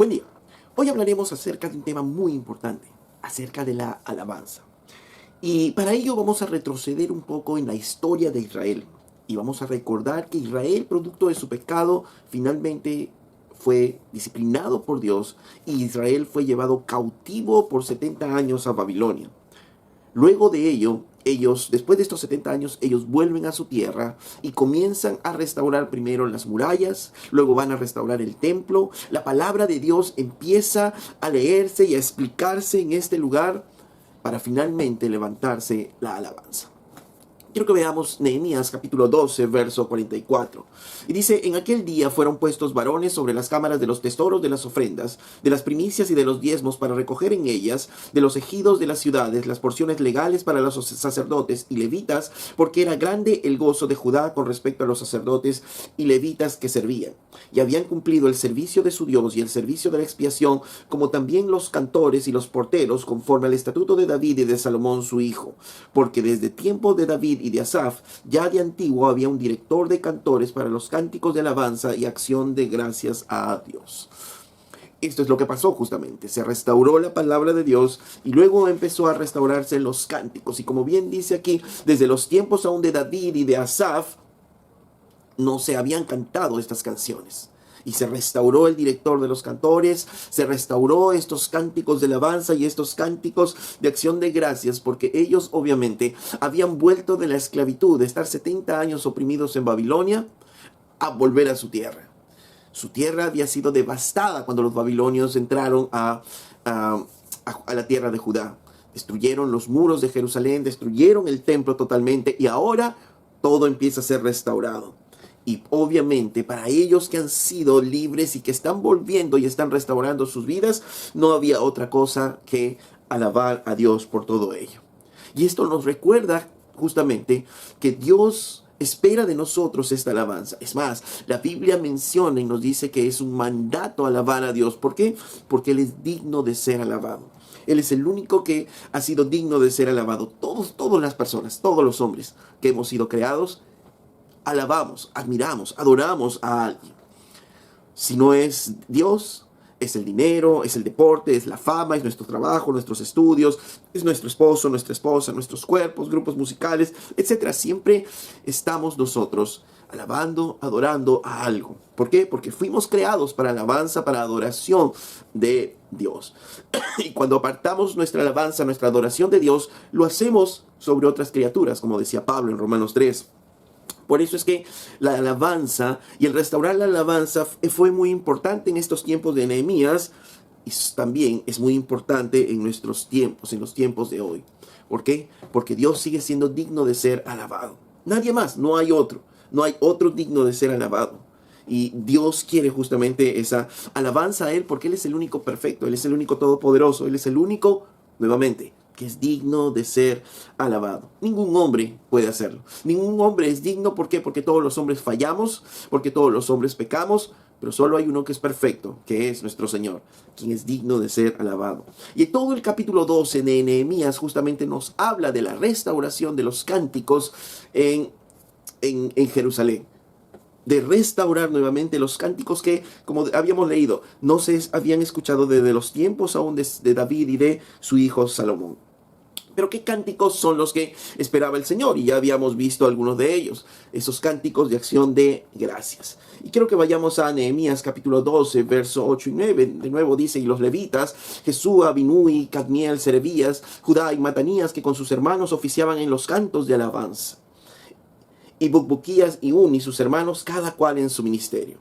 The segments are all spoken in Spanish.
Buen día. Hoy hablaremos acerca de un tema muy importante, acerca de la alabanza. Y para ello vamos a retroceder un poco en la historia de Israel. Y vamos a recordar que Israel, producto de su pecado, finalmente fue disciplinado por Dios y Israel fue llevado cautivo por 70 años a Babilonia. Luego de ello, después de estos 70 años, ellos vuelven a su tierra y comienzan a restaurar primero las murallas, luego van a restaurar el templo. La palabra de Dios empieza a leerse y a explicarse en este lugar para finalmente levantarse la alabanza. Quiero que veamos Nehemías capítulo 12, verso 44. Y dice, en aquel día fueron puestos varones sobre las cámaras de los tesoros de las ofrendas, de las primicias y de los diezmos para recoger en ellas, de los ejidos de las ciudades, las porciones legales para los sacerdotes y levitas, porque era grande el gozo de Judá con respecto a los sacerdotes y levitas que servían. Y habían cumplido el servicio de su Dios y el servicio de la expiación, como también los cantores y los porteros, conforme al estatuto de David y de Salomón su hijo. Porque desde tiempo de David y de Asaf, ya de antiguo había un director de cantores para los cánticos de alabanza y acción de gracias a Dios. Esto es lo que pasó justamente. Se restauró la palabra de Dios y luego empezó a restaurarse los cánticos. Y como bien dice aquí, desde los tiempos aún de David y de Asaf, no se habían cantado estas canciones. Y se restauró el director de los cantores, se restauró estos cánticos de alabanza y estos cánticos de acción de gracias, porque ellos obviamente habían vuelto de la esclavitud, de estar 70 años oprimidos en Babilonia, a volver a su tierra. Su tierra había sido devastada cuando los babilonios entraron a la tierra de Judá. Destruyeron los muros de Jerusalén, destruyeron el templo totalmente y ahora todo empieza a ser restaurado. Y obviamente para ellos que han sido libres y que están volviendo y están restaurando sus vidas, no había otra cosa que alabar a Dios por todo ello. Y esto nos recuerda justamente que Dios espera de nosotros esta alabanza. Es más, la Biblia menciona y nos dice que es un mandato alabar a Dios. ¿Por qué? Porque Él es digno de ser alabado. Él es el único que ha sido digno de ser alabado. Todas las personas, todos los hombres que hemos sido creados, alabamos, admiramos, adoramos a alguien. Si no es Dios, es el dinero, es el deporte, es la fama, es nuestro trabajo, nuestros estudios, es nuestro esposo, nuestra esposa, nuestros cuerpos, grupos musicales, etc. Siempre estamos nosotros alabando, adorando a algo. ¿Por qué? Porque fuimos creados para alabanza, para adoración de Dios. Y cuando apartamos nuestra alabanza, nuestra adoración de Dios, lo hacemos sobre otras criaturas, como decía Pablo en Romanos 3. Por eso es que la alabanza y el restaurar la alabanza fue muy importante en estos tiempos de Nehemías y también es muy importante en nuestros tiempos, en los tiempos de hoy. ¿Por qué? Porque Dios sigue siendo digno de ser alabado. Nadie más, no hay otro digno de ser alabado. Y Dios quiere justamente esa alabanza a Él porque Él es el único perfecto, Él es el único todopoderoso, Él es el único, nuevamente, que es digno de ser alabado. Ningún hombre puede hacerlo. Ningún hombre es digno. ¿Por qué? Porque todos los hombres fallamos, porque todos los hombres pecamos, pero solo hay uno que es perfecto, que es nuestro Señor, quien es digno de ser alabado. Y todo el capítulo 12 de Nehemías justamente nos habla de la restauración de los cánticos en Jerusalén. De restaurar nuevamente los cánticos que, como habíamos leído, no se habían escuchado desde los tiempos aún de David y de su hijo Salomón. Pero ¿qué cánticos son los que esperaba el Señor? Y ya habíamos visto algunos de ellos, esos cánticos de acción de gracias. Y quiero que vayamos a Nehemías capítulo 12, verso 8 y 9. De nuevo dice, y los levitas, Jesúa, Binui, Cadmiel, Serebías, Judá y Matanías, que con sus hermanos oficiaban en los cantos de alabanza. Y Bukbuquías y Un y sus hermanos, cada cual en su ministerio.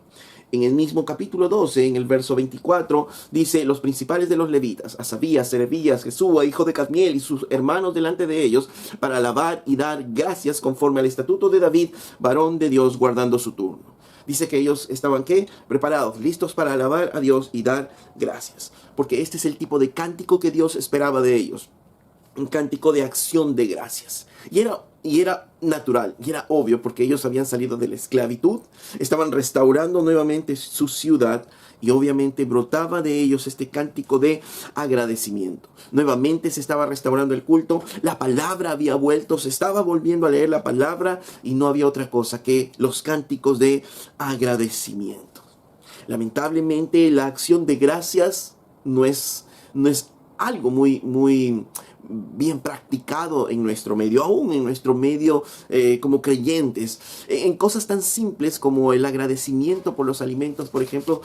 En el mismo capítulo 12, en el verso 24, dice, los principales de los levitas, Asabías, Serebías, Jesúa, hijo de Cadmiel, y sus hermanos delante de ellos, para alabar y dar gracias conforme al estatuto de David, varón de Dios, guardando su turno. Dice que ellos estaban, ¿qué? Preparados, listos para alabar a Dios y dar gracias. Porque este es el tipo de cántico que Dios esperaba de ellos. Un cántico de acción de gracias. Y era natural, y era obvio, porque ellos habían salido de la esclavitud, estaban restaurando nuevamente su ciudad, y obviamente brotaba de ellos este cántico de agradecimiento. Nuevamente se estaba restaurando el culto, la palabra había vuelto, se estaba volviendo a leer la palabra, y no había otra cosa que los cánticos de agradecimiento. Lamentablemente la acción de gracias no es algo muy bien practicado en nuestro medio, aún en nuestro medio como creyentes, en cosas tan simples como el agradecimiento por los alimentos, por ejemplo.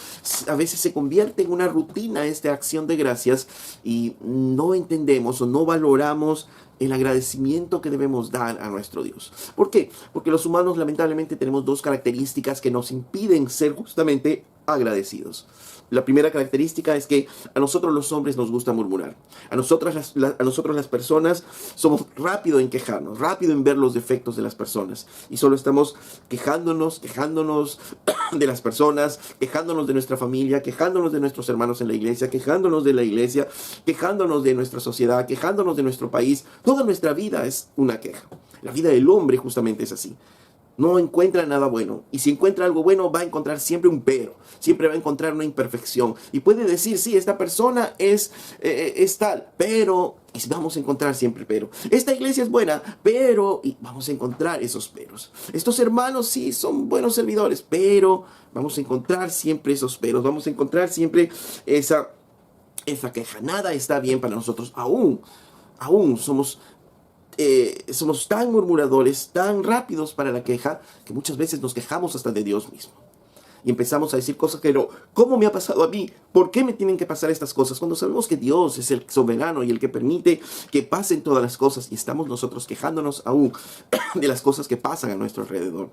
A veces se convierte en una rutina esta acción de gracias y no entendemos o no valoramos el agradecimiento que debemos dar a nuestro Dios. ¿Por qué? Porque los humanos lamentablemente tenemos dos características que nos impiden ser justamente agradecidos. La primera característica es que a nosotros los hombres nos gusta murmurar. A nosotros las personas somos rápido en quejarnos, rápido en ver los defectos de las personas. Y solo estamos quejándonos de las personas, quejándonos de nuestra familia, quejándonos de nuestros hermanos en la iglesia, quejándonos de la iglesia, quejándonos de nuestra sociedad, quejándonos de nuestro país. Toda nuestra vida es una queja. La vida del hombre justamente es así. No encuentra nada bueno. Y si encuentra algo bueno, va a encontrar siempre un pero. Siempre va a encontrar una imperfección. Y puede decir, sí, esta persona es tal, pero... Y vamos a encontrar siempre pero. Esta iglesia es buena, pero... Y vamos a encontrar esos peros. Estos hermanos sí son buenos servidores, pero... Vamos a encontrar siempre esos peros. Vamos a encontrar siempre esa queja. Nada está bien para nosotros. Aún somos tan murmuradores, tan rápidos para la queja, que muchas veces nos quejamos hasta de Dios mismo. Y empezamos a decir cosas que ¿cómo me ha pasado a mí? ¿Por qué me tienen que pasar estas cosas? Cuando sabemos que Dios es el soberano y el que permite que pasen todas las cosas, y estamos nosotros quejándonos aún de las cosas que pasan a nuestro alrededor.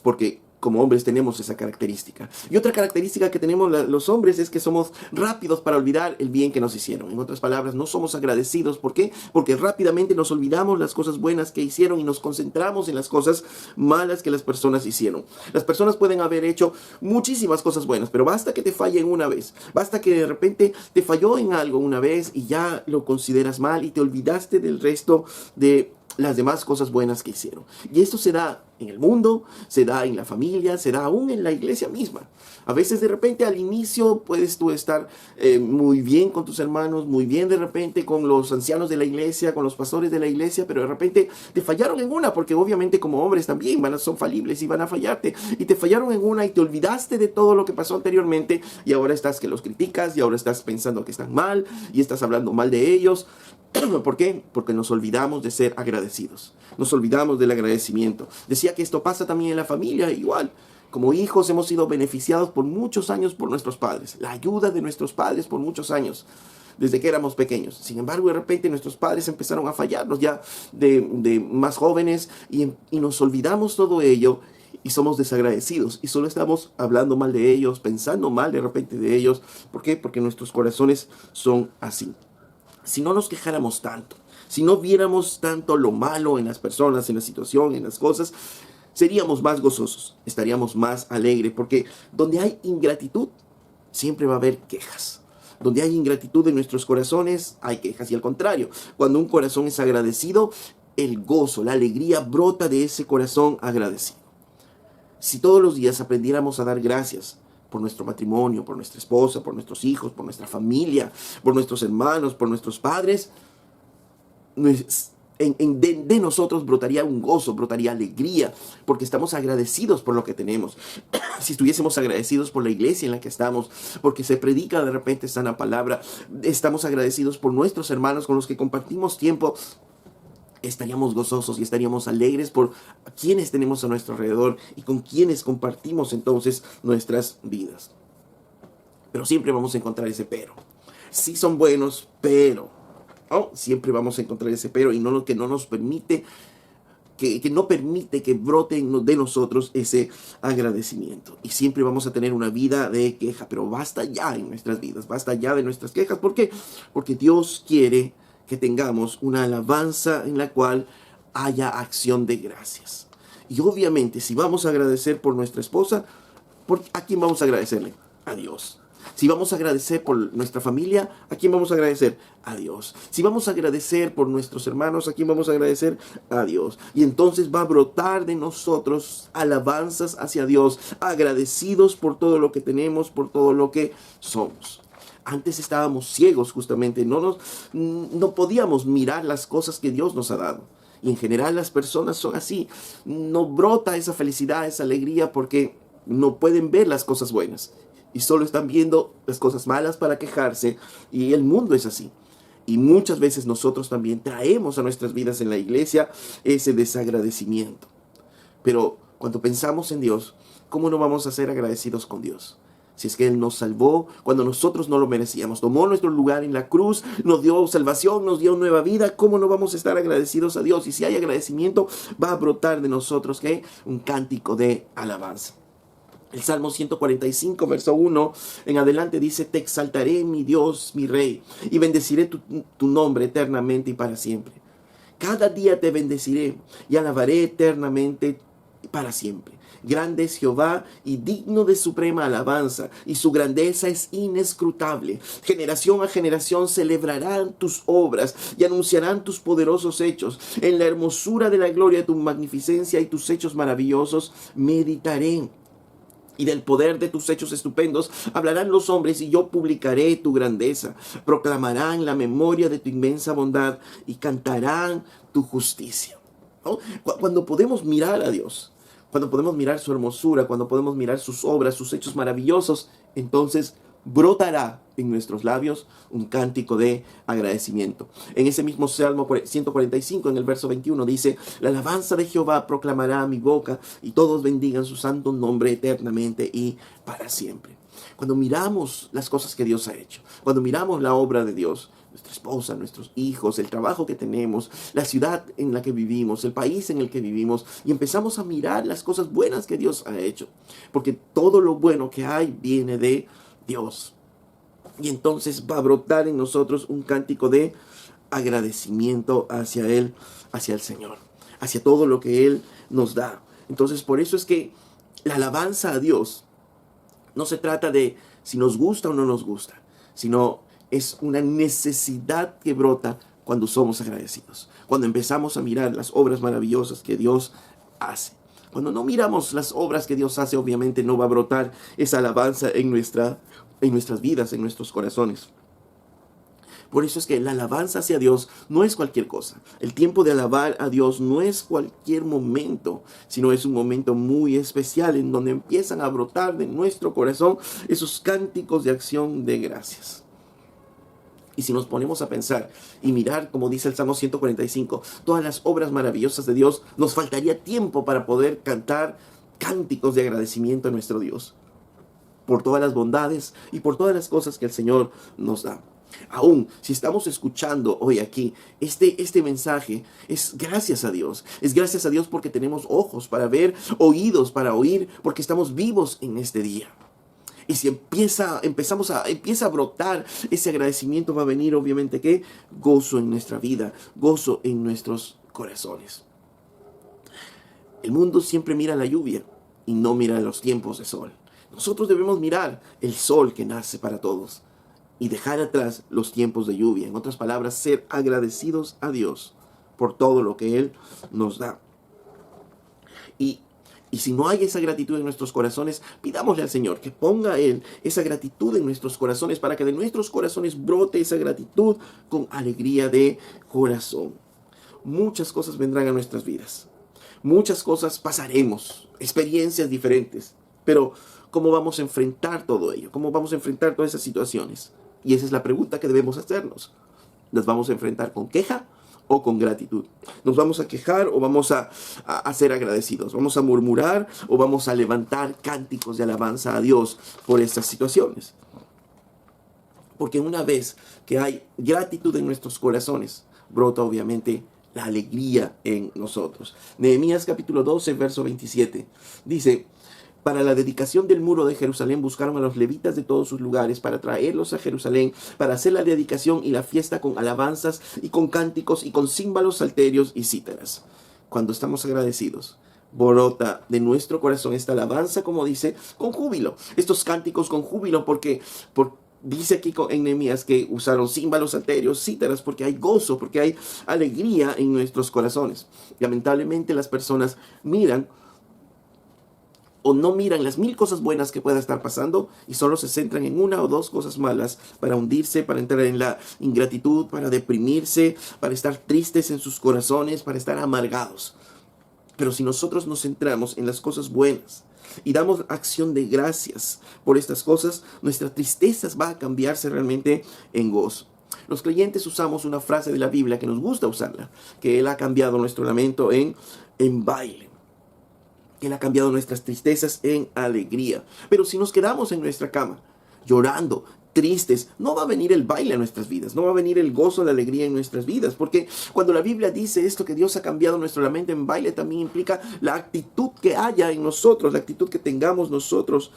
Porque como hombres tenemos esa característica. Y otra característica que tenemos los hombres es que somos rápidos para olvidar el bien que nos hicieron. En otras palabras, no somos agradecidos. ¿Por qué? Porque rápidamente nos olvidamos las cosas buenas que hicieron y nos concentramos en las cosas malas que las personas hicieron. Las personas pueden haber hecho muchísimas cosas buenas, pero basta que te fallen una vez. Basta que de repente te falló en algo una vez y ya lo consideras mal y te olvidaste del resto de las demás cosas buenas que hicieron. Y esto se da en el mundo, se da en la familia, se da aún en la iglesia misma. A veces de repente al inicio puedes tú estar muy bien con tus hermanos, muy bien de repente con los ancianos de la iglesia, con los pastores de la iglesia, pero de repente te fallaron en una, porque obviamente como hombres también son falibles y van a fallarte. Y te fallaron en una y te olvidaste de todo lo que pasó anteriormente y ahora estás que los criticas y ahora estás pensando que están mal y estás hablando mal de ellos. ¿Por qué? Porque nos olvidamos de ser agradecidos. Nos olvidamos del agradecimiento. Decía que esto pasa también en la familia, igual. Como hijos hemos sido beneficiados por muchos años por nuestros padres. La ayuda de nuestros padres por muchos años, desde que éramos pequeños. Sin embargo, de repente nuestros padres empezaron a fallarnos ya de más jóvenes y nos olvidamos todo ello y somos desagradecidos. Y solo estamos hablando mal de ellos, pensando mal de repente de ellos. ¿Por qué? Porque nuestros corazones son así. Si no nos quejáramos tanto, si no viéramos tanto lo malo en las personas, en la situación, en las cosas, seríamos más gozosos, estaríamos más alegres, porque donde hay ingratitud, siempre va a haber quejas. Donde hay ingratitud en nuestros corazones, hay quejas. Y al contrario, cuando un corazón es agradecido, el gozo, la alegría brota de ese corazón agradecido. Si todos los días aprendiéramos a dar gracias por nuestro matrimonio, por nuestra esposa, por nuestros hijos, por nuestra familia, por nuestros hermanos, por nuestros padres, de nosotros brotaría un gozo, brotaría alegría, porque estamos agradecidos por lo que tenemos. Si estuviésemos agradecidos por la iglesia en la que estamos, porque se predica de repente sana palabra, estamos agradecidos por nuestros hermanos con los que compartimos tiempo, estaríamos gozosos y estaríamos alegres por quienes tenemos a nuestro alrededor y con quienes compartimos entonces nuestras vidas. Pero siempre vamos a encontrar ese pero. Sí son buenos, pero siempre vamos a encontrar ese pero y que no nos permite que no permite que brote de nosotros ese agradecimiento. Y siempre vamos a tener una vida de queja, pero basta ya en nuestras vidas, basta ya de nuestras quejas. ¿Por qué? Porque Dios quiere que tengamos una alabanza en la cual haya acción de gracias. Y obviamente, si vamos a agradecer por nuestra esposa, ¿a quién vamos a agradecerle? A Dios. Si vamos a agradecer por nuestra familia, ¿a quién vamos a agradecer? A Dios. Si vamos a agradecer por nuestros hermanos, ¿a quién vamos a agradecer? A Dios. Y entonces va a brotar de nosotros alabanzas hacia Dios, agradecidos por todo lo que tenemos, por todo lo que somos. Antes estábamos ciegos justamente, no podíamos mirar las cosas que Dios nos ha dado. Y en general las personas son así. No brota esa felicidad, esa alegría porque no pueden ver las cosas buenas. y solo están viendo las cosas malas para quejarse, y el mundo es así. Y muchas veces nosotros también traemos a nuestras vidas en la iglesia ese desagradecimiento. Pero cuando pensamos en Dios, ¿cómo no vamos a ser agradecidos con Dios? Si es que Él nos salvó cuando nosotros no lo merecíamos, tomó nuestro lugar en la cruz, nos dio salvación, nos dio nueva vida, ¿cómo no vamos a estar agradecidos a Dios? Y si hay agradecimiento, va a brotar de nosotros, ¿qué? Un cántico de alabanza. El Salmo 145, verso 1 en adelante dice: te exaltaré, mi Dios, mi Rey, y bendeciré tu nombre eternamente y para siempre. Cada día te bendeciré y alabaré eternamente para siempre. Grande es Jehová y digno de suprema alabanza, y su grandeza es inescrutable. Generación a generación celebrarán tus obras y anunciarán tus poderosos hechos. En la hermosura de la gloria de tu magnificencia y tus hechos maravillosos meditaré. Y del poder de tus hechos estupendos hablarán los hombres, y yo publicaré tu grandeza. Proclamarán la memoria de tu inmensa bondad y cantarán tu justicia. ¿No? Cuando podemos mirar a Dios, cuando podemos mirar su hermosura, cuando podemos mirar sus obras, sus hechos maravillosos, entonces brotará en nuestros labios un cántico de agradecimiento. En ese mismo Salmo 145, en el verso 21, dice: la alabanza de Jehová proclamará mi boca, y todos bendigan su santo nombre eternamente y para siempre. Cuando miramos las cosas que Dios ha hecho, cuando miramos la obra de Dios, nuestra esposa, nuestros hijos, el trabajo que tenemos, la ciudad en la que vivimos, el país en el que vivimos, y empezamos a mirar las cosas buenas que Dios ha hecho, porque todo lo bueno que hay viene de Dios. Y entonces va a brotar en nosotros un cántico de agradecimiento hacia Él, hacia el Señor, hacia todo lo que Él nos da. Entonces, por eso es que la alabanza a Dios no se trata de si nos gusta o no nos gusta, sino es una necesidad que brota cuando somos agradecidos, cuando empezamos a mirar las obras maravillosas que Dios hace. Cuando no miramos las obras que Dios hace, obviamente no va a brotar esa alabanza en nuestras vidas, en nuestros corazones. Por eso es que la alabanza hacia Dios no es cualquier cosa. El tiempo de alabar a Dios no es cualquier momento, sino es un momento muy especial en donde empiezan a brotar de nuestro corazón esos cánticos de acción de gracias. Y si nos ponemos a pensar y mirar, como dice el Salmo 145, todas las obras maravillosas de Dios, nos faltaría tiempo para poder cantar cánticos de agradecimiento a nuestro Dios, por todas las bondades y por todas las cosas que el Señor nos da. Aún si estamos escuchando hoy aquí este mensaje, es gracias a Dios. Es gracias a Dios porque tenemos ojos para ver, oídos para oír, porque estamos vivos en este día. Y si empieza a brotar ese agradecimiento, va a venir obviamente ¿qué? Gozo en nuestra vida, gozo en nuestros corazones. El mundo siempre mira la lluvia y no mira los tiempos de sol. Nosotros debemos mirar el sol que nace para todos y dejar atrás los tiempos de lluvia. En otras palabras, ser agradecidos a Dios por todo lo que Él nos da. Y si no hay esa gratitud en nuestros corazones, pidámosle al Señor que ponga Él esa gratitud en nuestros corazones, para que de nuestros corazones brote esa gratitud con alegría de corazón. Muchas cosas vendrán a nuestras vidas. Muchas cosas pasaremos, experiencias diferentes. Pero ¿cómo vamos a enfrentar todo ello? ¿Cómo vamos a enfrentar todas esas situaciones? Y esa es la pregunta que debemos hacernos. ¿Las vamos a enfrentar con queja o con gratitud? ¿Nos vamos a quejar o vamos a ser agradecidos? ¿Vamos a murmurar o vamos a levantar cánticos de alabanza a Dios por estas situaciones? Porque una vez que hay gratitud en nuestros corazones, brota obviamente la alegría en nosotros. Nehemías capítulo 12, verso 27, dice: para la dedicación del muro de Jerusalén buscaron a los levitas de todos sus lugares para traerlos a Jerusalén, para hacer la dedicación y la fiesta con alabanzas y con cánticos y con címbalos, salterios y cítaras. Cuando estamos agradecidos, brota de nuestro corazón esta alabanza, como dice, con júbilo. Estos cánticos con júbilo porque dice aquí en Nehemías que usaron címbalos, salterios, cítaras, porque hay gozo, porque hay alegría en nuestros corazones. Lamentablemente las personas miran o no miran las 1000 cosas buenas que pueda estar pasando y solo se centran en una o dos cosas malas para hundirse, para entrar en la ingratitud, para deprimirse, para estar tristes en sus corazones, para estar amargados. Pero si nosotros nos centramos en las cosas buenas, y damos acción de gracias por estas cosas, nuestras tristezas va a cambiarse realmente en gozo. Los creyentes usamos una frase de la Biblia que nos gusta usarla, que Él ha cambiado nuestro lamento en baile. Él ha cambiado nuestras tristezas en alegría. Pero si nos quedamos en nuestra cama llorando, tristes, no va a venir el baile a nuestras vidas, no va a venir el gozo, la alegría en nuestras vidas, porque cuando la Biblia dice esto, que Dios ha cambiado nuestro lamento en baile, también implica la actitud que haya en nosotros, la actitud que tengamos nosotros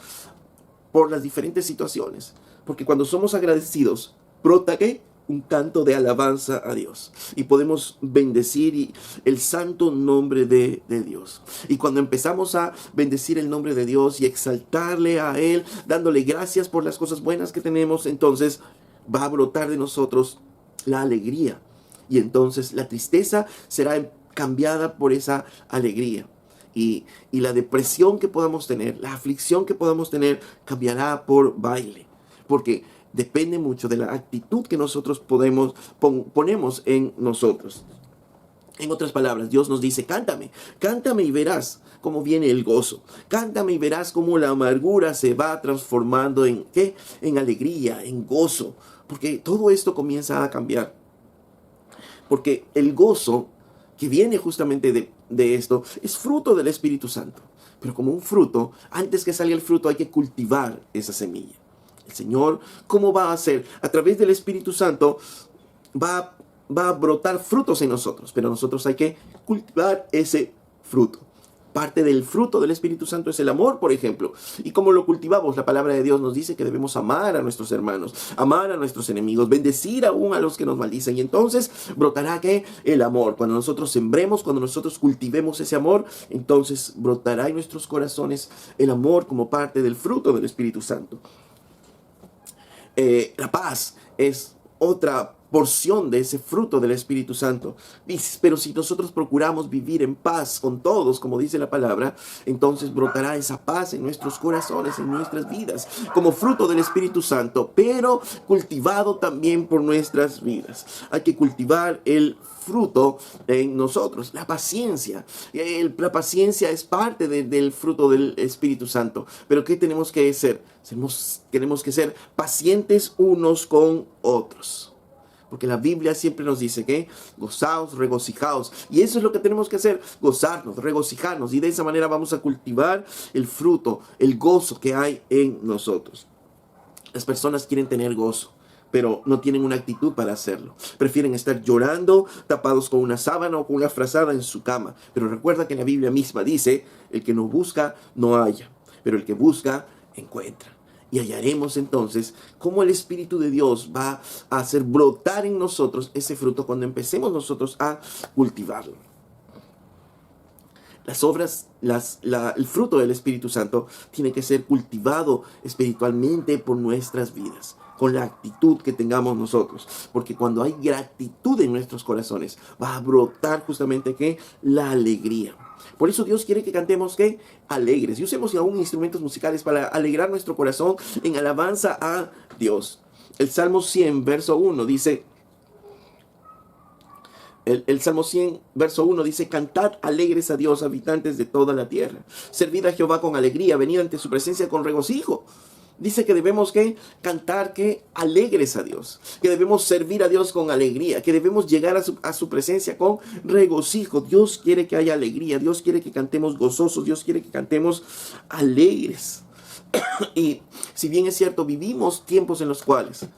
por las diferentes situaciones. Porque cuando somos agradecidos, brota ¿qué? Un canto de alabanza a Dios, y podemos bendecir el santo nombre de Dios. Y cuando empezamos a bendecir el nombre de Dios y exaltarle a Él, dándole gracias por las cosas buenas que tenemos, entonces va a brotar de nosotros la alegría, y entonces la tristeza será cambiada por esa alegría. Y la depresión que podamos tener, la aflicción que podamos tener, cambiará por baile, porque depende mucho de la actitud que nosotros ponemos en nosotros. En otras palabras, Dios nos dice, cántame y verás cómo viene el gozo. Cántame y verás cómo la amargura se va transformando en ¿qué? En alegría, en gozo. Porque todo esto comienza a cambiar. Porque el gozo que viene justamente de esto es fruto del Espíritu Santo. Pero como un fruto, antes que salga el fruto hay que cultivar esa semilla. El Señor, ¿cómo va a hacer? A través del Espíritu Santo va a brotar frutos en nosotros, pero nosotros hay que cultivar ese fruto. Parte del fruto del Espíritu Santo es el amor, por ejemplo. ¿Y cómo lo cultivamos? La palabra de Dios nos dice que debemos amar a nuestros hermanos, amar a nuestros enemigos, bendecir aún a los que nos maldicen. Y entonces brotará ¿qué? El amor. Cuando nosotros sembremos, cuando nosotros cultivemos ese amor, entonces brotará en nuestros corazones el amor como parte del fruto del Espíritu Santo. La paz es otra porción de ese fruto del Espíritu Santo. Pero si nosotros procuramos vivir en paz con todos, como dice la palabra, entonces brotará esa paz en nuestros corazones, en nuestras vidas, como fruto del Espíritu Santo, pero cultivado también por nuestras vidas. Hay que cultivar el fruto en nosotros, la paciencia. La paciencia es parte del fruto del Espíritu Santo. Pero ¿qué tenemos que hacer? Tenemos que ser pacientes unos con otros. Porque la Biblia siempre nos dice que gozaos, regocijaos. Y eso es lo que tenemos que hacer, gozarnos, regocijarnos. Y de esa manera vamos a cultivar el fruto, el gozo que hay en nosotros. Las personas quieren tener gozo, pero no tienen una actitud para hacerlo. Prefieren estar llorando, tapados con una sábana o con una frazada en su cama. Pero recuerda que la Biblia misma dice, el que no busca, no halla. Pero el que busca, encuentra. Y hallaremos entonces cómo el Espíritu de Dios va a hacer brotar en nosotros ese fruto cuando empecemos nosotros a cultivarlo. Las obras, el fruto del Espíritu Santo tiene que ser cultivado espiritualmente por nuestras vidas, con la actitud que tengamos nosotros. Porque cuando hay gratitud en nuestros corazones, va a brotar justamente ¿qué? La alegría. Por eso Dios quiere que cantemos ¿qué? Alegres. Y usemos aún instrumentos musicales para alegrar nuestro corazón en alabanza a Dios. El Salmo 100, verso 1 dice... El Salmo 100, verso 1 dice, cantad alegres a Dios, habitantes de toda la tierra. Servid a Jehová con alegría, venid ante su presencia con regocijo. Dice que debemos ¿qué? Cantar ¿qué? Alegres a Dios, que debemos servir a Dios con alegría, que debemos llegar a su presencia con regocijo. Dios quiere que haya alegría, Dios quiere que cantemos gozosos, Dios quiere que cantemos alegres. Y si bien es cierto, vivimos tiempos en los cuales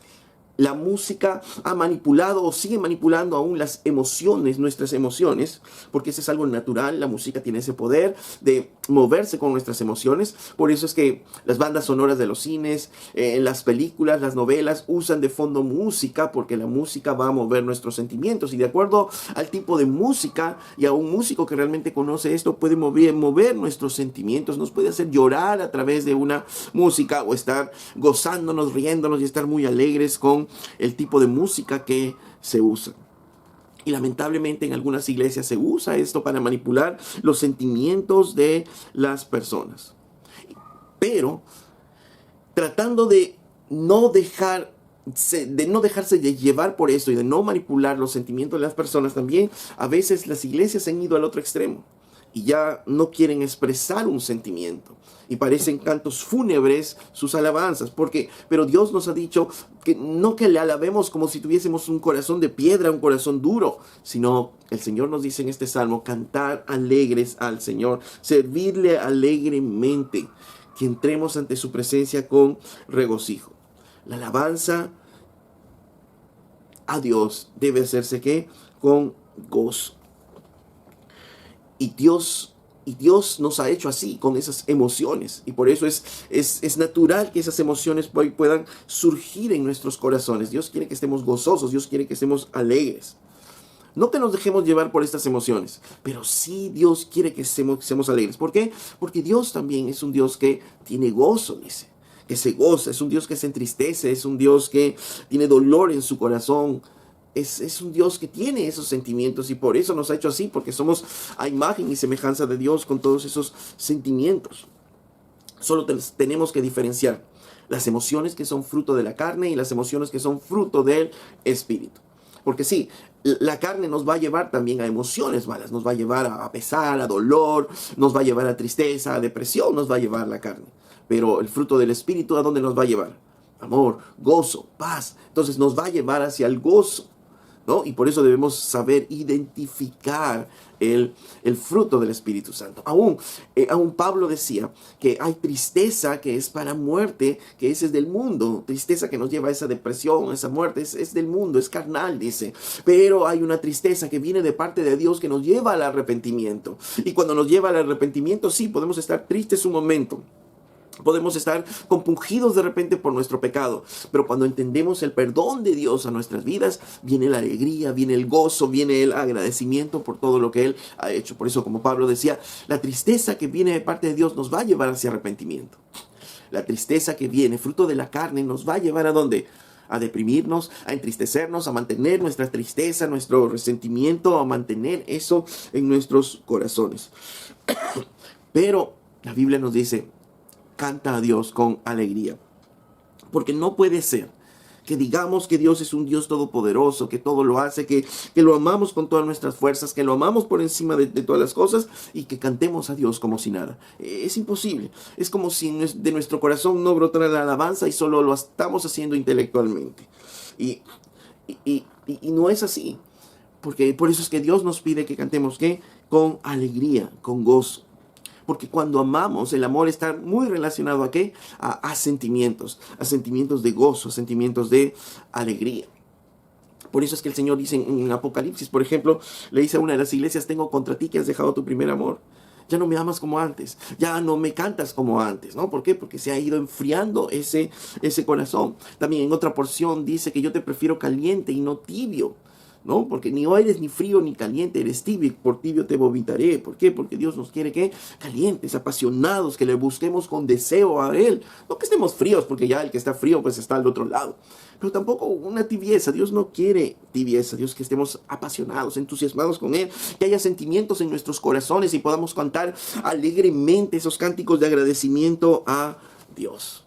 la música ha manipulado o sigue manipulando aún las emociones, nuestras emociones, porque eso es algo natural. La música tiene ese poder de moverse con nuestras emociones. Por eso es que las bandas sonoras de los cines, las películas, las novelas usan de fondo música, porque la música va a mover nuestros sentimientos. Y de acuerdo al tipo de música, y a un músico que realmente conoce esto, puede mover nuestros sentimientos, nos puede hacer llorar a través de una música, o estar gozándonos, riéndonos y estar muy alegres con el tipo de música que se usa. Y lamentablemente en algunas iglesias se usa esto para manipular los sentimientos de las personas. Pero tratando de no dejarse de llevar por esto y de no manipular los sentimientos de las personas, también a veces las iglesias han ido al otro extremo. y ya no quieren expresar un sentimiento. Y parecen cantos fúnebres sus alabanzas, pero Dios nos ha dicho que le alabemos como si tuviésemos un corazón de piedra, un corazón duro, sino el Señor nos dice en este salmo, cantar alegres al Señor, servirle alegremente, que entremos ante su presencia con regocijo. La alabanza a Dios debe hacerse ¿qué? Con gozo. Y Dios nos ha hecho así, con esas emociones. Y por eso es natural que esas emociones puedan surgir en nuestros corazones. Dios quiere que estemos gozosos, Dios quiere que estemos alegres. No que nos dejemos llevar por estas emociones, pero sí Dios quiere que seamos alegres. ¿Por qué? Porque Dios también es un Dios que tiene gozo, dice. Que se goza, es un Dios que se entristece, es un Dios que tiene dolor en su corazón. Es un Dios que tiene esos sentimientos y por eso nos ha hecho así, porque somos a imagen y semejanza de Dios con todos esos sentimientos. Solo tenemos que diferenciar las emociones que son fruto de la carne y las emociones que son fruto del Espíritu. Porque sí, la carne nos va a llevar también a emociones malas, nos va a llevar a pesar, a dolor, nos va a llevar a tristeza, a depresión, nos va a llevar la carne. Pero el fruto del Espíritu, ¿a dónde nos va a llevar? Amor, gozo, paz. Entonces nos va a llevar hacia el gozo, ¿no? Y por eso debemos saber identificar el fruto del Espíritu Santo. Aún Pablo decía que hay tristeza que es para muerte, que ese es del mundo. Tristeza que nos lleva a esa depresión, a esa muerte, es del mundo, es carnal, dice. Pero hay una tristeza que viene de parte de Dios que nos lleva al arrepentimiento. Y cuando nos lleva al arrepentimiento, sí, podemos estar tristes un momento. Podemos estar compungidos de repente por nuestro pecado, pero cuando entendemos el perdón de Dios a nuestras vidas, viene la alegría, viene el gozo, viene el agradecimiento por todo lo que Él ha hecho. Por eso, como Pablo decía, la tristeza que viene de parte de Dios nos va a llevar hacia arrepentimiento. La tristeza que viene, fruto de la carne, nos va a llevar ¿a dónde? A deprimirnos, a entristecernos, a mantener nuestra tristeza, nuestro resentimiento, a mantener eso en nuestros corazones. Pero la Biblia nos dice, canta a Dios con alegría. Porque no puede ser que digamos que Dios es un Dios todopoderoso, que todo lo hace, que lo amamos con todas nuestras fuerzas, que lo amamos por encima de todas las cosas y que cantemos a Dios como si nada. Es imposible. Es como si de nuestro corazón no brotara la alabanza y solo lo estamos haciendo intelectualmente. Y no es así. Porque por eso es que Dios nos pide que cantemos ¿qué? Con alegría, con gozo. Porque cuando amamos, el amor está muy relacionado ¿a qué? A sentimientos de gozo, a sentimientos de alegría. Por eso es que el Señor dice en Apocalipsis, por ejemplo, le dice a una de las iglesias, tengo contra ti que has dejado tu primer amor. Ya no me amas como antes, ya no me cantas como antes, ¿no? ¿Por qué? Porque se ha ido enfriando ese corazón. También en otra porción dice que yo te prefiero caliente y no tibio, ¿no? Porque ni eres ni frío ni caliente, eres tibio, por tibio te vomitaré. ¿Por qué? Porque Dios nos quiere que calientes, apasionados, que le busquemos con deseo a Él. No que estemos fríos, porque ya el que está frío pues está al otro lado. Pero tampoco una tibieza. Dios no quiere tibieza. Dios que estemos apasionados, entusiasmados con Él, que haya sentimientos en nuestros corazones y podamos cantar alegremente esos cánticos de agradecimiento a Dios.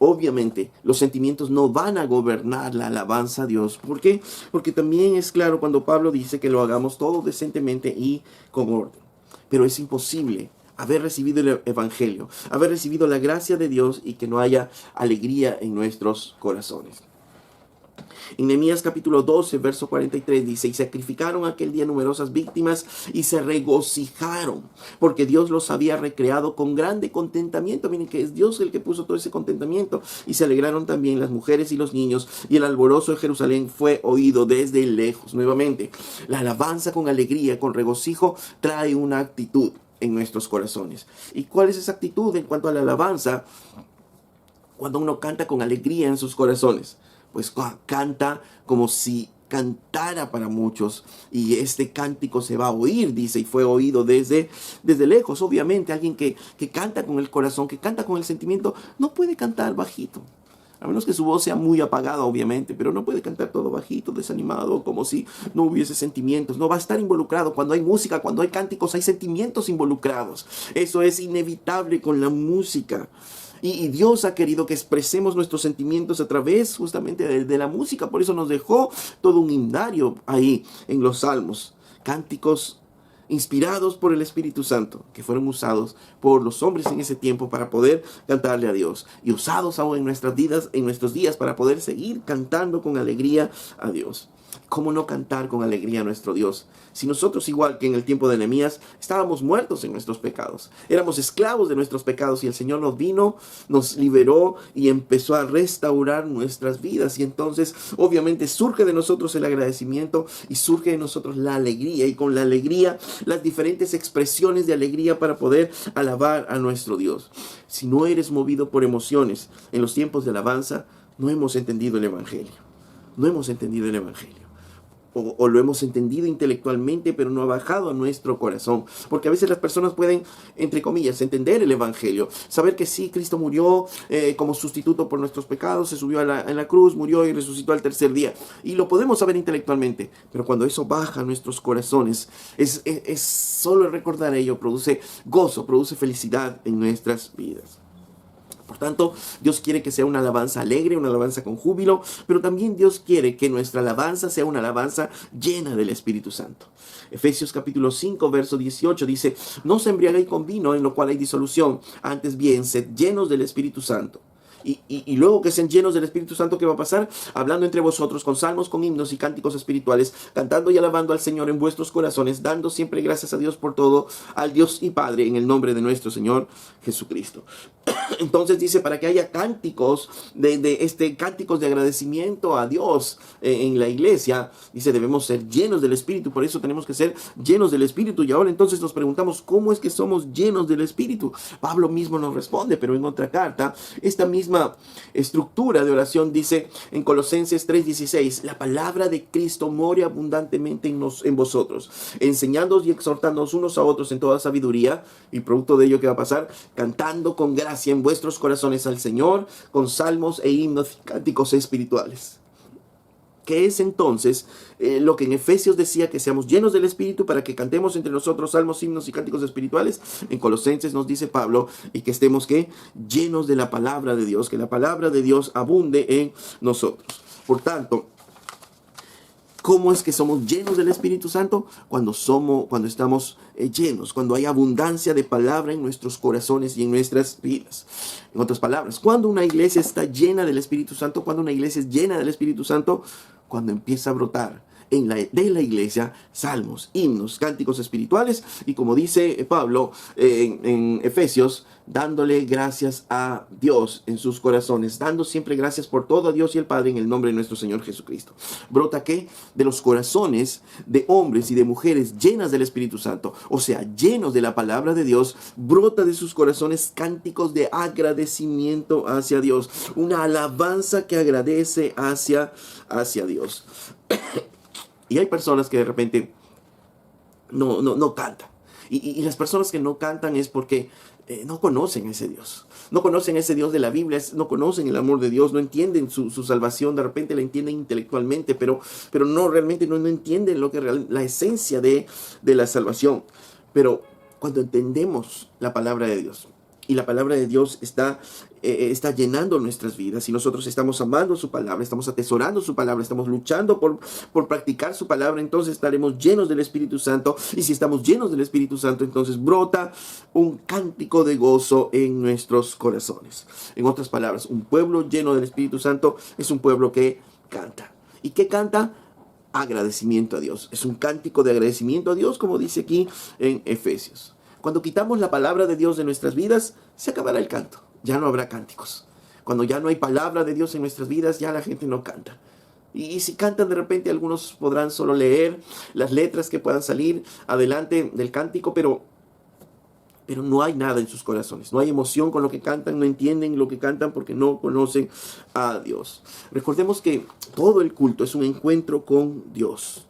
Obviamente, los sentimientos no van a gobernar la alabanza a Dios. ¿Por qué? Porque también es claro cuando Pablo dice que lo hagamos todo decentemente y con orden. Pero es imposible haber recibido el Evangelio, haber recibido la gracia de Dios y que no haya alegría en nuestros corazones. En Nehemías capítulo 12, verso 43 dice, y sacrificaron aquel día numerosas víctimas y se regocijaron, porque Dios los había recreado con grande contentamiento. Miren que es Dios el que puso todo ese contentamiento. Y se alegraron también las mujeres y los niños, y el alborozo de Jerusalén fue oído desde lejos. Nuevamente, la alabanza con alegría, con regocijo, trae una actitud en nuestros corazones. ¿Y cuál es esa actitud en cuanto a la alabanza? Cuando uno canta con alegría en sus corazones, pues canta como si cantara para muchos, y este cántico se va a oír, dice, y fue oído desde lejos. Obviamente alguien que canta con el corazón, que canta con el sentimiento, no puede cantar bajito, a menos que su voz sea muy apagada, obviamente, pero no puede cantar todo bajito, desanimado, como si no hubiese sentimientos. No va a estar involucrado. Cuando hay música, cuando hay cánticos, hay sentimientos involucrados. Eso es inevitable con la música. Y Dios ha querido que expresemos nuestros sentimientos a través justamente de la música. Por eso nos dejó todo un himnario ahí en los salmos. Cánticos inspirados por el Espíritu Santo, que fueron usados por los hombres en ese tiempo para poder cantarle a Dios, y usados aún en nuestras vidas, en nuestros días, para poder seguir cantando con alegría a Dios. ¿Cómo no cantar con alegría a nuestro Dios? Si nosotros, igual que en el tiempo de Nehemías, estábamos muertos en nuestros pecados, éramos esclavos de nuestros pecados, y el Señor nos vino, nos liberó y empezó a restaurar nuestras vidas. Y entonces obviamente surge de nosotros el agradecimiento y surge de nosotros la alegría, y con la alegría las diferentes expresiones de alegría para poder alabar a nuestro Dios. Si no eres movido por emociones en los tiempos de alabanza, no hemos entendido el Evangelio. No hemos entendido el Evangelio. O lo hemos entendido intelectualmente, pero no ha bajado a nuestro corazón. Porque a veces las personas pueden, entre comillas, entender el Evangelio, saber que sí, Cristo murió como sustituto por nuestros pecados, se subió en la cruz, murió y resucitó al tercer día. Y lo podemos saber intelectualmente, pero cuando eso baja a nuestros corazones, es solo recordar ello produce gozo, produce felicidad en nuestras vidas. Por tanto, Dios quiere que sea una alabanza alegre, una alabanza con júbilo, pero también Dios quiere que nuestra alabanza sea una alabanza llena del Espíritu Santo. Efesios capítulo 5, verso 18 dice: no os embriaguéis con vino, en lo cual hay disolución, antes bien, sed llenos del Espíritu Santo. Y luego que sean llenos del Espíritu Santo, ¿qué va a pasar? Hablando entre vosotros con salmos, con himnos y cánticos espirituales, cantando y alabando al Señor en vuestros corazones, dando siempre gracias a Dios por todo, al Dios y Padre, en el nombre de nuestro Señor Jesucristo. Entonces dice, para que haya cánticos cánticos de agradecimiento a Dios en la iglesia, dice, debemos ser llenos del Espíritu. Por eso tenemos que ser llenos del Espíritu. Y ahora entonces nos preguntamos, ¿cómo es que somos llenos del Espíritu? Pablo mismo nos responde, pero en otra carta, esta misma estructura de oración dice en Colosenses 3:16: la palabra de Cristo more abundantemente en vosotros, enseñándoos y exhortándoos unos a otros en toda sabiduría, y producto de ello, ¿qué va a pasar? Cantando con gracia en vuestros corazones al Señor, con salmos e himnos y cánticos espirituales. ¿Qué es entonces lo que en Efesios decía, que seamos llenos del Espíritu para que cantemos entre nosotros salmos, himnos y cánticos espirituales? En Colosenses nos dice Pablo, y que estemos ¿qué? Llenos de la palabra de Dios, que la palabra de Dios abunde en nosotros. Por tanto, ¿cómo es que somos llenos del Espíritu Santo? Cuando estamos llenos, cuando hay abundancia de palabra en nuestros corazones y en nuestras vidas. En otras palabras, cuando una iglesia está llena del Espíritu Santo, cuando una iglesia es llena del Espíritu Santo, cuando empieza a brotar de la iglesia salmos, himnos, cánticos espirituales, y como dice Pablo en Efesios, dándole gracias a Dios en sus corazones, dando siempre gracias por todo a Dios y el Padre en el nombre de nuestro Señor Jesucristo. ¿Brota qué? De los corazones de hombres y de mujeres llenas del Espíritu Santo, o sea, llenos de la palabra de Dios, brota de sus corazones cánticos de agradecimiento hacia Dios, una alabanza que agradece hacia Dios. Y hay personas que de repente no cantan. Y las personas que no cantan es porque no conocen a ese Dios. No conocen a ese Dios de la Biblia, no conocen el amor de Dios, no entienden su salvación. De repente la entienden intelectualmente, pero realmente no entienden la esencia de la salvación. Pero cuando entendemos la palabra de Dios, y la palabra de Dios está llenando nuestras vidas, y nosotros estamos amando su palabra, estamos atesorando su palabra, estamos luchando por practicar su palabra, entonces estaremos llenos del Espíritu Santo. Y si estamos llenos del Espíritu Santo, entonces brota un cántico de gozo en nuestros corazones. En otras palabras, un pueblo lleno del Espíritu Santo es un pueblo que canta. ¿Y qué canta? Agradecimiento a Dios. Es un cántico de agradecimiento a Dios, como dice aquí en Efesios. Cuando quitamos la palabra de Dios de nuestras vidas, se acabará el canto. Ya no habrá cánticos. Cuando ya no hay palabra de Dios en nuestras vidas, ya la gente no canta. Y si cantan, de repente algunos podrán solo leer las letras que puedan salir adelante del cántico, pero no hay nada en sus corazones. No hay emoción con lo que cantan, no entienden lo que cantan porque no conocen a Dios. Recordemos que todo el culto es un encuentro con Dios.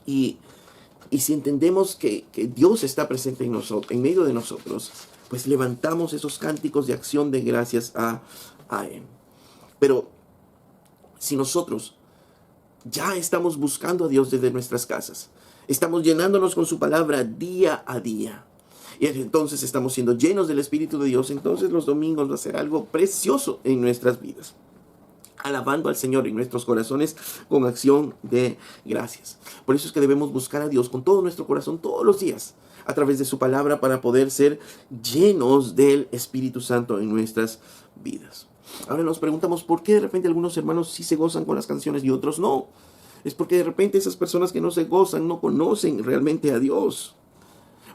Y si entendemos que Dios está presente en medio de nosotros, pues levantamos esos cánticos de acción de gracias a Él. Pero si nosotros ya estamos buscando a Dios desde nuestras casas, estamos llenándonos con su palabra día a día, y entonces estamos siendo llenos del Espíritu de Dios, entonces los domingos va a ser algo precioso en nuestras vidas. alabando al Señor en nuestros corazones con acción de gracias. Por eso es que debemos buscar a Dios con todo nuestro corazón todos los días, a través de su palabra, para poder ser llenos del Espíritu Santo en nuestras vidas. Ahora nos preguntamos por qué de repente algunos hermanos sí se gozan con las canciones y otros no. Es porque de repente esas personas que no se gozan no conocen realmente a Dios.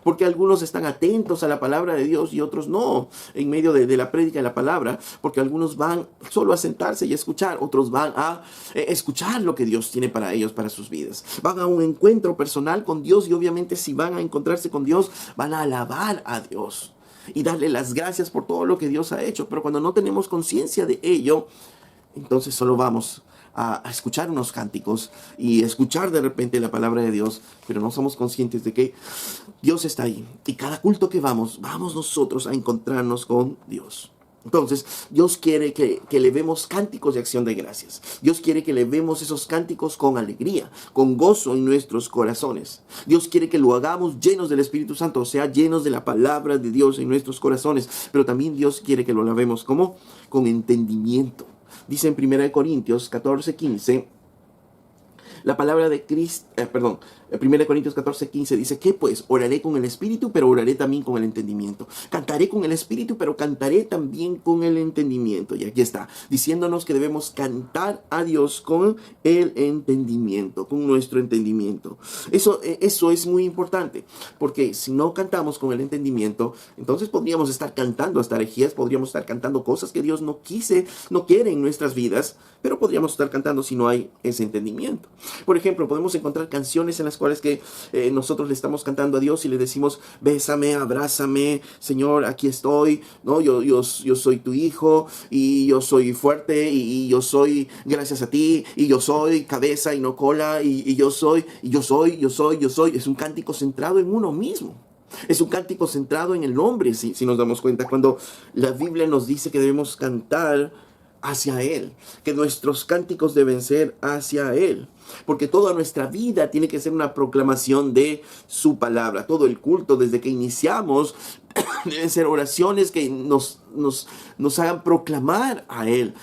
Porque algunos están atentos a la palabra de Dios y otros no, en medio de la prédica de la palabra, porque algunos van solo a sentarse y a escuchar, otros van a escuchar lo que Dios tiene para ellos, para sus vidas. Van a un encuentro personal con Dios y obviamente si van a encontrarse con Dios, van a alabar a Dios y darle las gracias por todo lo que Dios ha hecho. Pero cuando no tenemos conciencia de ello, entonces solo vamos a escuchar unos cánticos y escuchar de repente la palabra de Dios, pero no somos conscientes de que Dios está ahí. Y cada culto que vamos nosotros a encontrarnos con Dios. Entonces, Dios quiere que le vemos cánticos de acción de gracias. Dios quiere que le vemos esos cánticos con alegría, con gozo en nuestros corazones. Dios quiere que lo hagamos llenos del Espíritu Santo, o sea, llenos de la palabra de Dios en nuestros corazones. Pero también Dios quiere que lo alabemos como con entendimiento. Dice en 1 Corintios 14:15, la palabra de Cristo, 1 Corintios 14:15 dice, ¿qué pues? Oraré con el Espíritu, pero oraré también con el entendimiento. Cantaré con el Espíritu, pero cantaré también con el entendimiento. Y aquí está, diciéndonos que debemos cantar a Dios con el entendimiento, con nuestro entendimiento. Eso es muy importante, porque si no cantamos con el entendimiento, entonces podríamos estar cantando hasta herejías, podríamos estar cantando cosas que Dios no quiere en nuestras vidas, pero podríamos estar cantando si no hay ese entendimiento. Por ejemplo, podemos encontrar canciones en las cuales que nosotros le estamos cantando a Dios y le decimos, bésame, abrázame, Señor, aquí estoy, ¿no? Yo soy tu hijo y yo soy fuerte y yo soy gracias a ti y yo soy cabeza y no cola y yo soy. Es un cántico centrado en uno mismo. Es un cántico centrado en el hombre, si nos damos cuenta, cuando la Biblia nos dice que debemos cantar hacia Él, que nuestros cánticos deben ser hacia Él, porque toda nuestra vida tiene que ser una proclamación de su palabra. Todo el culto, desde que iniciamos, deben ser oraciones que nos hagan proclamar a Él.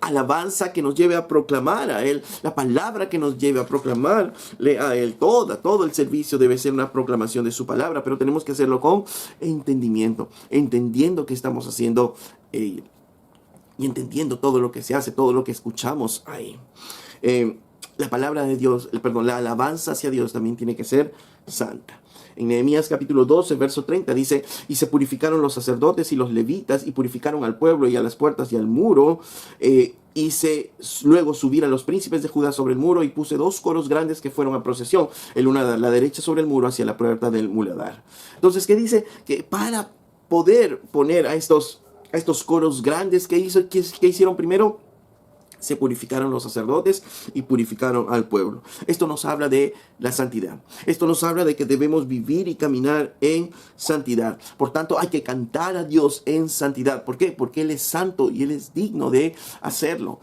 Alabanza que nos lleve a proclamar a Él, la palabra que nos lleve a proclamarle a Él. Todo el servicio debe ser una proclamación de su palabra, pero tenemos que hacerlo con entendimiento, entendiendo que estamos haciendo y entendiendo todo lo que se hace, todo lo que escuchamos ahí. La palabra de Dios, la alabanza hacia Dios también tiene que ser santa. En Nehemías capítulo 12, verso 30 dice, y se purificaron los sacerdotes y los levitas, y purificaron al pueblo y a las puertas y al muro, hice luego subir a los príncipes de Judá sobre el muro, y puse 2 coros grandes que fueron a procesión, el uno a la derecha sobre el muro hacia la puerta del muladar. Entonces, ¿qué dice? Que para poder poner a estos coros grandes, ¿qué hicieron primero? Se purificaron los sacerdotes y purificaron al pueblo. Esto nos habla de la santidad. Esto nos habla de que debemos vivir y caminar en santidad. Por tanto, hay que cantar a Dios en santidad. ¿Por qué? Porque Él es santo y Él es digno de hacerlo.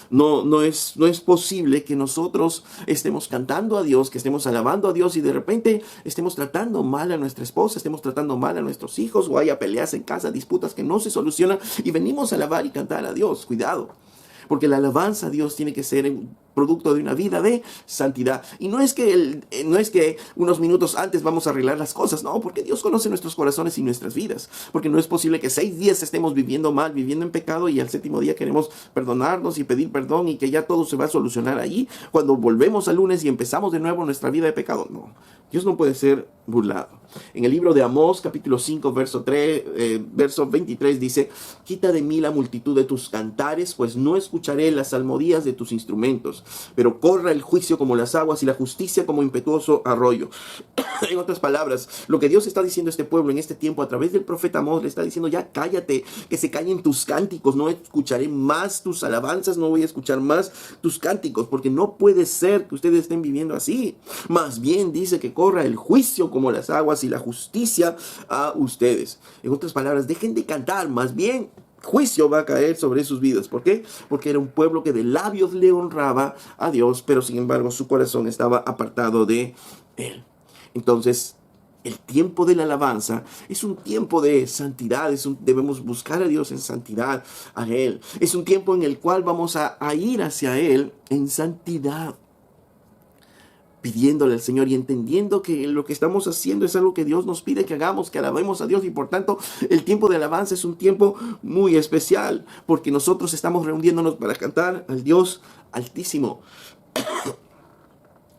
No es posible que nosotros estemos cantando a Dios, que estemos alabando a Dios y de repente estemos tratando mal a nuestra esposa, estemos tratando mal a nuestros hijos, o haya peleas en casa, disputas que no se solucionan y venimos a alabar y cantar a Dios. Cuidado. Porque la alabanza a Dios tiene que ser producto de una vida de santidad. Y no es que unos minutos antes vamos a arreglar las cosas. No, porque Dios conoce nuestros corazones y nuestras vidas. Porque no es posible que 6 días estemos viviendo mal, viviendo en pecado, y al 7º día queremos perdonarnos y pedir perdón y que ya todo se va a solucionar ahí cuando volvemos al lunes y empezamos de nuevo nuestra vida de pecado. No, Dios no puede ser burlado. En el libro de Amós, capítulo 5, verso 23 dice, quita de mí la multitud de tus cantares, pues no escucharé las salmodías de tus instrumentos, pero corra el juicio como las aguas y la justicia como impetuoso arroyo. En otras palabras, lo que Dios está diciendo a este pueblo en este tiempo a través del profeta Amós, le está diciendo, ya cállate, que se callen tus cánticos, no escucharé más tus alabanzas, no voy a escuchar más tus cánticos, porque no puede ser que ustedes estén viviendo así. Más bien dice que corra el juicio como las aguas y la justicia a ustedes. En otras palabras, dejen de cantar, más bien juicio va a caer sobre sus vidas. ¿Por qué? Porque era un pueblo que de labios le honraba a Dios, pero sin embargo su corazón estaba apartado de Él. Entonces, El tiempo de la alabanza es un tiempo de santidad, debemos buscar a Dios en santidad, a Él. Es un tiempo en el cual vamos a ir hacia Él en santidad, pidiéndole al Señor y entendiendo que lo que estamos haciendo es algo que Dios nos pide que hagamos, que alabemos a Dios, y por tanto el tiempo de alabanza es un tiempo muy especial, porque nosotros estamos reuniéndonos para cantar al Dios Altísimo.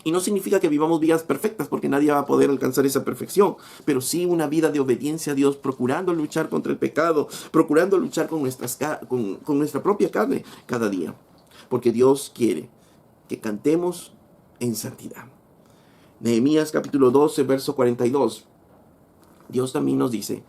Y no significa que vivamos vidas perfectas, porque nadie va a poder alcanzar esa perfección, pero sí una vida de obediencia a Dios, procurando luchar contra el pecado, procurando luchar con nuestra propia carne cada día, porque Dios quiere que cantemos en santidad. Nehemías capítulo 12, verso 42. Dios también nos dice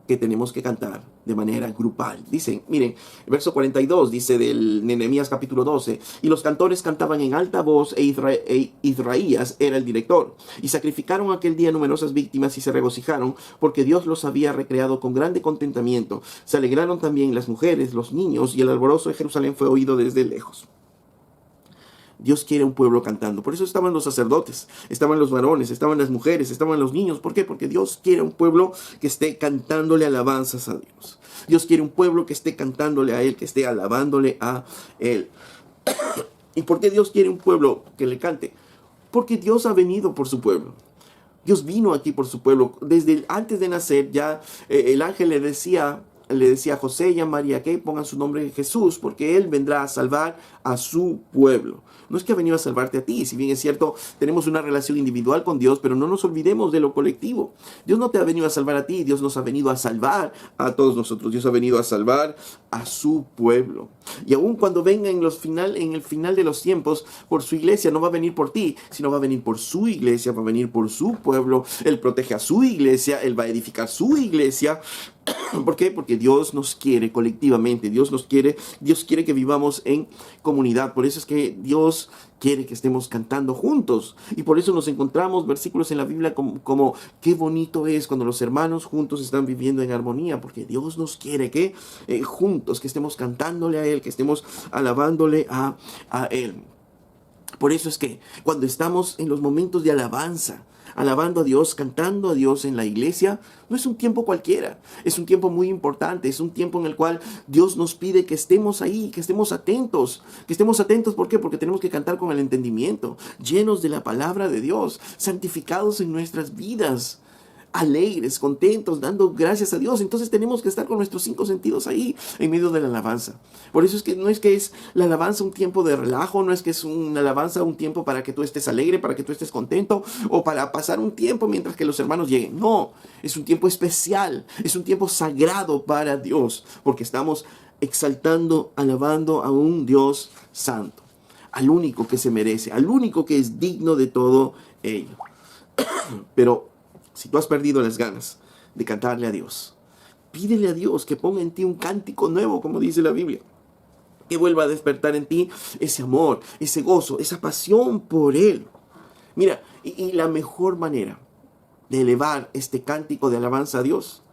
que tenemos que cantar de manera grupal. Dice, miren, el verso 42 dice de Nehemías capítulo 12, y los cantores cantaban en alta voz, Israías era el director, y sacrificaron aquel día numerosas víctimas y se regocijaron, porque Dios los había recreado con grande contentamiento. Se alegraron también las mujeres, los niños, y el alborozo de Jerusalén fue oído desde lejos. Dios quiere un pueblo cantando. Por eso estaban los sacerdotes, estaban los varones, estaban las mujeres, estaban los niños. ¿Por qué? Porque Dios quiere un pueblo que esté cantándole alabanzas a Dios. Dios quiere un pueblo que esté cantándole a Él, que esté alabándole a Él. ¿Y por qué Dios quiere un pueblo que le cante? Porque Dios ha venido por su pueblo. Dios vino aquí por su pueblo. Desde antes de nacer ya el ángel le decía a José y a María que pongan su nombre Jesús, porque Él vendrá a salvar a su pueblo. No es que ha venido a salvarte a ti, si bien es cierto, tenemos una relación individual con Dios, pero no nos olvidemos de lo colectivo. Dios no te ha venido a salvar a ti, Dios nos ha venido a salvar a todos nosotros. Dios ha venido a salvar a su pueblo. Y aun cuando venga en el final de los tiempos, por su iglesia, no va a venir por ti, sino va a venir por su iglesia, va a venir por su pueblo. Él protege a su iglesia, Él va a edificar su iglesia. ¿Por qué? Porque Dios nos quiere colectivamente, Dios quiere que vivamos en comunidad. Por eso es que Dios quiere que estemos cantando juntos, y por eso nos encontramos versículos en la Biblia como qué bonito es cuando los hermanos juntos están viviendo en armonía, porque Dios nos quiere que juntos, que estemos cantándole a Él, que estemos alabándole a Él. Por eso es que cuando estamos en los momentos de alabanza, alabando a Dios, cantando a Dios en la iglesia, no es un tiempo cualquiera, es un tiempo muy importante, es un tiempo en el cual Dios nos pide que estemos ahí, que estemos atentos. ¿Por qué? Porque tenemos que cantar con el entendimiento, llenos de la palabra de Dios, santificados en nuestras vidas, alegres, contentos, dando gracias a Dios. Entonces tenemos que estar con nuestros 5 sentidos ahí, en medio de la alabanza. Por eso es que no es que es la alabanza un tiempo de relajo, no es que es una alabanza un tiempo para que tú estés alegre, para que tú estés contento, o para pasar un tiempo mientras que los hermanos lleguen. No, es un tiempo especial, es un tiempo sagrado para Dios, porque estamos exaltando, alabando a un Dios santo, al único que se merece, al único que es digno de todo ello. Pero si tú has perdido las ganas de cantarle a Dios, pídele a Dios que ponga en ti un cántico nuevo, como dice la Biblia. Que vuelva a despertar en ti ese amor, ese gozo, esa pasión por Él. Mira, y la mejor manera de elevar este cántico de alabanza a Dios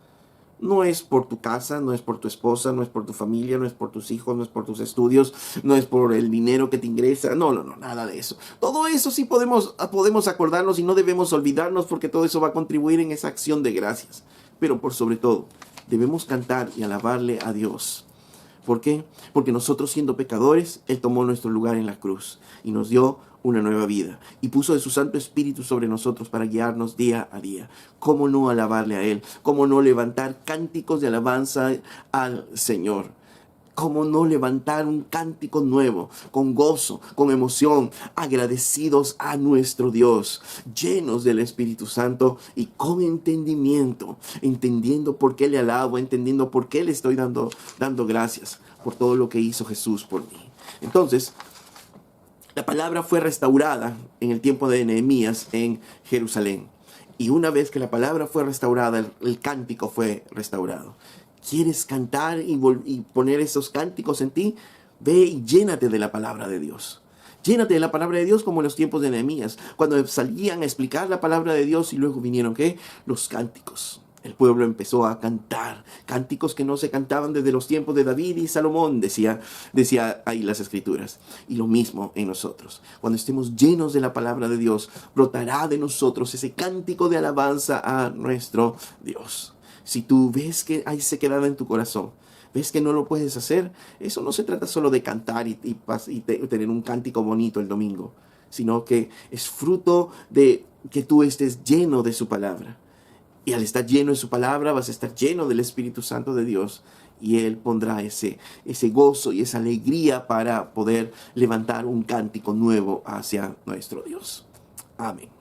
no es por tu casa, no es por tu esposa, no es por tu familia, no es por tus hijos, no es por tus estudios, no es por el dinero que te ingresa, no, nada de eso. Todo eso sí podemos acordarnos y no debemos olvidarnos, porque todo eso va a contribuir en esa acción de gracias. Pero por sobre todo, debemos cantar y alabarle a Dios. ¿Por qué? Porque nosotros, siendo pecadores, Él tomó nuestro lugar en la cruz y nos dio una nueva vida, y puso de su Santo Espíritu sobre nosotros para guiarnos día a día. ¿Cómo no alabarle a Él? ¿Cómo no levantar cánticos de alabanza al Señor? ¿Cómo no levantar un cántico nuevo, con gozo, con emoción, agradecidos a nuestro Dios, llenos del Espíritu Santo y con entendimiento, entendiendo por qué le alabo, entendiendo por qué le estoy dando gracias por todo lo que hizo Jesús por mí? Entonces, la palabra fue restaurada en el tiempo de Nehemías en Jerusalén. Y una vez que la palabra fue restaurada, el cántico fue restaurado. ¿Quieres cantar y poner esos cánticos en ti? Ve y llénate de la palabra de Dios. Llénate de la palabra de Dios, como en los tiempos de Nehemías, cuando salían a explicar la palabra de Dios y luego vinieron, ¿qué? Los cánticos. El pueblo empezó a cantar cánticos que no se cantaban desde los tiempos de David y Salomón, decía ahí las escrituras. Y lo mismo en nosotros. Cuando estemos llenos de la palabra de Dios, brotará de nosotros ese cántico de alabanza a nuestro Dios. Si tú ves que hay sequedad en tu corazón, ves que no lo puedes hacer, eso no se trata solo de cantar y tener un cántico bonito el domingo, sino que es fruto de que tú estés lleno de su palabra. Y al estar lleno de su palabra, vas a estar lleno del Espíritu Santo de Dios. Y Él pondrá ese gozo y esa alegría para poder levantar un cántico nuevo hacia nuestro Dios. Amén.